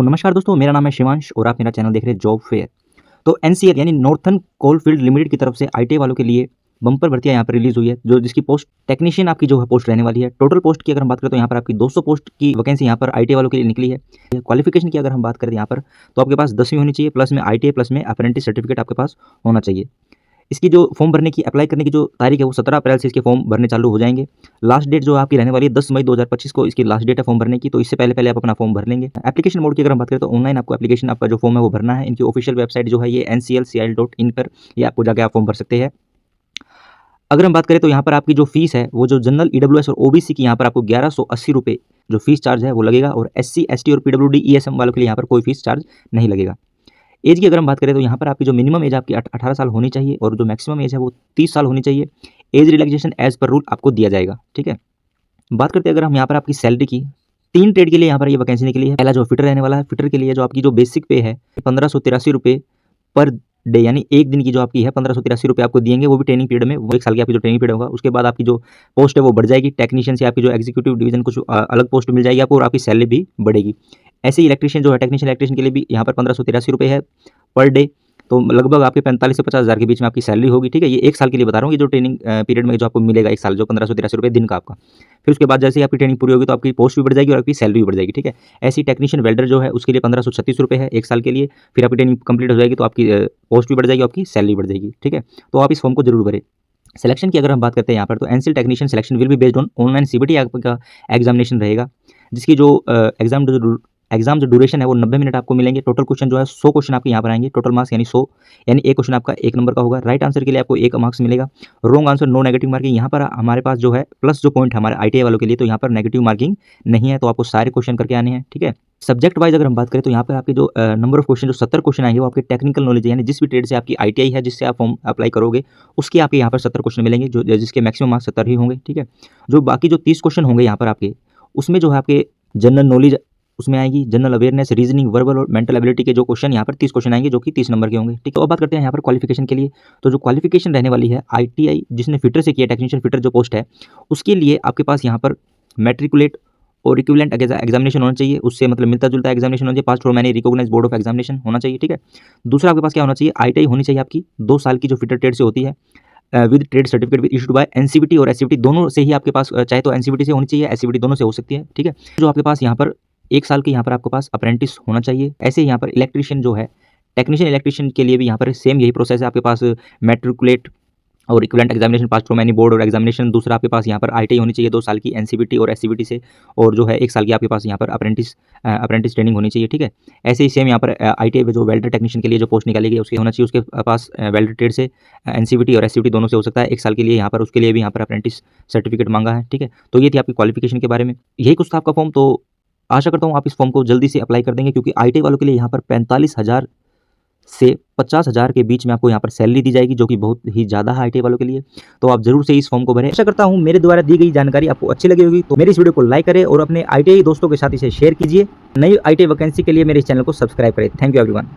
नमस्कार दोस्तों, मेरा नाम है शिवांश और आप मेरा चैनल देख रहे हैं जॉब फेयर। तो एनसीएल यानी नॉर्थर्न कोलफील्ड लिमिटेड की तरफ से आईटीआई वालों के लिए बम्पर भर्तियां यहाँ पर रिलीज हुई है, जो जिसकी पोस्ट टेक्नीशियन आपकी जो है पोस्ट रहने वाली है। टोटल पोस्ट की अगर हम बात करें तो यहाँ पर आपकी 200 पोस्ट की वैकेंसी यहाँ पर आईटीआई वालों के लिए निकली है। क्वालिफिकेशन की अगर हम बात करें यहाँ पर तो आपके पास 10वीं होनी चाहिए, प्लस में आईटीआई प्लस में अप्रेंटिस सर्टिफिकेट आपके पास होना चाहिए। इसकी जो फॉर्म भरने की अप्लाई करने की जो तारीख है वो 17 अप्रैल से इसके फॉर्म भरने चालू हो जाएंगे। लास्ट डेट जो आपकी रहने वाली है 10 मई 2025 को इसकी लास्ट डेट है फॉर्म भरने की, तो इससे पहले आप अपना फॉर्म भर लेंगे। एप्लीकेशन मोड की अगर हम बात करें तो ऑनलाइन आपको एप्लीकेशन आपका जो फॉर्म है वो भरना है। इनकी ऑफिशियल वेबसाइट जो है ये nclcil.in पर ये आपको जाकर आप फॉर्म भर सकते हैं। अगर हम बात करें तो यहाँ पर आपकी जो फीस है वो जो जनरल ईडब्ल्यूएस और ओबीसी की यहाँ पर आपको 1180 रुपये जो फीस चार्ज है वो लगेगा, और SC ST और PWD ESM वालों के लिए यहाँ पर कोई फीस चार्ज नहीं लगेगा। एज की अगर हम बात करें तो यहाँ पर आपकी जो मिनिमम एज आपकी 18 साल होनी चाहिए और जो मैक्सिमम एज है वो 30 साल होनी चाहिए। Age relaxation as per rule आपको दिया जाएगा, ठीक है। बात करते हैं अगर हम यहाँ पर आपकी सैलरी की, 3 ट्रेड के लिए यहाँ पर ये वैकेंसी निकली है। पहला जो फिटर रहने वाला है, फिटर के लिए जो आपकी जो बेसिक पे है 1583 रुपये पर डे, यानी एक दिन की जो आपकी है 1583 रुपये आपको दिएंगे, वो भी ट्रेनिंग पीरियड में। वो 1 साल की आपकी जो ट्रेनिंग पीरियड होगा उसके बाद आपकी जो पोस्ट है वो बढ़ जाएगी। टेक्नीशियन से आपकी जो एग्जीक्यूटिव डिवीजन कुछ अलग पोस्ट मिल जाएगी आपको और आपकी सैलरी भी बढ़ेगी। ऐसे ही इलेक्ट्रीशियन जो है, टेक्नीशियन इलेक्ट्रीशियन के लिए भी यहाँ पर 1583 रुपये है पर डे, तो लगभग आपके 45 से 50 हज़ार के बीच में आपकी सैलरी होगी, ठीक है। ये 1 साल के लिए बता रहा हूँ, ये जो ट्रेनिंग पीरियड में जो आपको मिलेगा 1 साल, जो 1583 रुपये दिन का आपका। फिर उसके बाद जैसे ही आपकी ट्रेनिंग पूरी होगी तो आपकी पोस्ट भी बढ़ जाएगी और आपकी सैलरी भी बढ़ जाएगी, ठीक है। ऐसी टेक्नीशियन वेल्डर जो है उसके लिए 1536 रुपये है 1 साल के लिए। फिर आपकी ट्रेनिंग कंप्लीट हो जाएगी तो आपकी पोस्ट भी बढ़ जाएगी, आपकी सैलरी बढ़ जाएगी, ठीक है। तो आप इस फॉर्म को जरूर भरें। सिलेक्शन की अगर हम बात करते हैं यहाँ पर तो NCL technician selection will be based on online CBT आपका एग्जामिनेशन रहेगा, जिसकी जो एग्जाम जो ड्यूरेशन है वो 90 मिनट आपको मिलेंगे। टोटल क्वेश्चन जो है 100 क्वेश्चन आपके यहाँ पर आएंगे, टोटल मार्क्स यानी 100, यानी एक क्वेश्चन आपका 1 नंबर का होगा। राइट आंसर के लिए आपको 1 मार्क्स मिलेगा, wrong answer no negative marking. यहाँ पर हमारे पास जो है प्लस जो पॉइंट हमारे आईटीआई वालों के लिए, तो यहाँ पर नेगेटिव मार्किंग नहीं है, तो आपको सारे क्वेश्चन करके आने हैं, ठीक है। सब्जेक्ट वाइज अगर हम बात करें तो यहाँ पर आपके जो नंबर ऑफ क्वेश्चन जो 70 क्वेश्चन आएंगे वो आपके टेक्निकल नॉलेज यानी जिस भी ट्रेड से आपकी आईटीआई है, जिससे आप फॉर्म अप्लाई करोगे उसके आपके यहाँ पर 70 क्वेश्चन मिलेंगे, जो जिसके मैक्सिमम मार्क्स 70 ही होंगे, ठीक है। जो बाकी जो 30 क्वेश्चन होंगे यहाँ पर आपके, उसमें जो है आपके जनरल नॉलेज उसमें आएगी, जनरल अवेयरनेस, रीजनिंग, वर्बल और मेंटल एबिलिटी के जो क्वेश्चन यहाँ पर 30 क्वेश्चन आएंगे, जो कि 30 नंबर के होंगे, ठीक है। तो अब बात करते हैं यहाँ पर क्वालिफिकेशन के लिए। तो जो क्वालिफिकेशन रहने वाली है आईटीआई जिसने फिटर से किया, टेक्नीशियन फिटर जो पोस्ट है उसके लिए आपके पास यहाँ पर मैट्रिकुलेट और इक्विवेलेंट एग्जामिनेशन होना चाहिए, उससे मतलब मिलता जुलता एग्जामिनेशन होना चाहिए, pass from any recognised board of examination होना चाहिए, ठीक है। दूसरा आपके पास क्या होना चाहिए, आईटीआई होनी चाहिए आपकी 2 साल की जो फिटर ट्रेड से होती है, with trade certificate with issued by NCBT और एससीबीटी दोनों से ही आपके पास, चाहे तो एनसीबीटी से होनी चाहिए, एससीबीटी दोनों से हो सकती है, ठीक है। जो आपके पास यहाँ पर 1 साल के यहाँ पर आपके पास अप्रेंटिस होना चाहिए। ऐसे ही यहाँ पर इलेक्ट्रीशियन जो है, टेक्नीशियन इलेक्ट्रीशियन के लिए भी यहाँ पर सेम यही प्रोसेस है, आपके पास मैट्रिकुलेट और equivalent examination pass from any board और एग्जामिनेशन। दूसरा आपके पास यहाँ पर आईटीआई होनी चाहिए 2 साल की एनसीबीटी और एससीबीटी से, और जो है 1 साल की आपके पास यहाँ पर अप्रेंटिस ट्रेनिंग होनी चाहिए, ठीक है। ऐसे ही सेम यहाँ पर आईटीआई में जो वेल्डर टेक्नीशियन के लिए जो पोस्ट निकाली गई उसके होना चाहिए, उसके पास वेल्डर ट्रेड से एनसीबीटी और एससीबीटी दोनों से हो सकता है 1 साल के लिए, यहाँ पर उसके लिए भी यहाँ पर अप्रेंटिस सर्टिफिकेट मांगा है, ठीक है। तो ये थी आपकी क्वालिफिकेशन के बारे में, यही कुछ था आपका फॉर्म। तो आशा करता हूँ आप इस फॉर्म को जल्दी से अप्लाई कर देंगे, क्योंकि आईटीआई वालों के लिए यहाँ पर 45,000 से 50,000 के बीच में आपको यहाँ पर सैलरी दी जाएगी, जो कि बहुत ही ज़्यादा है आईटीआई वालों के लिए। तो आप जरूर से इस फॉर्म को भरें। आशा करता हूँ मेरे द्वारा दी गई जानकारी आपको अच्छी लगी होगी, तो मेरी इस वीडियो को लाइक करें और अपने आईटीआई दोस्तों के साथ इसे शेयर कीजिए। नई आईटीआई वैकेंसी के लिए मेरे इस चैनल को सब्सक्राइब करें। Thank you everyone.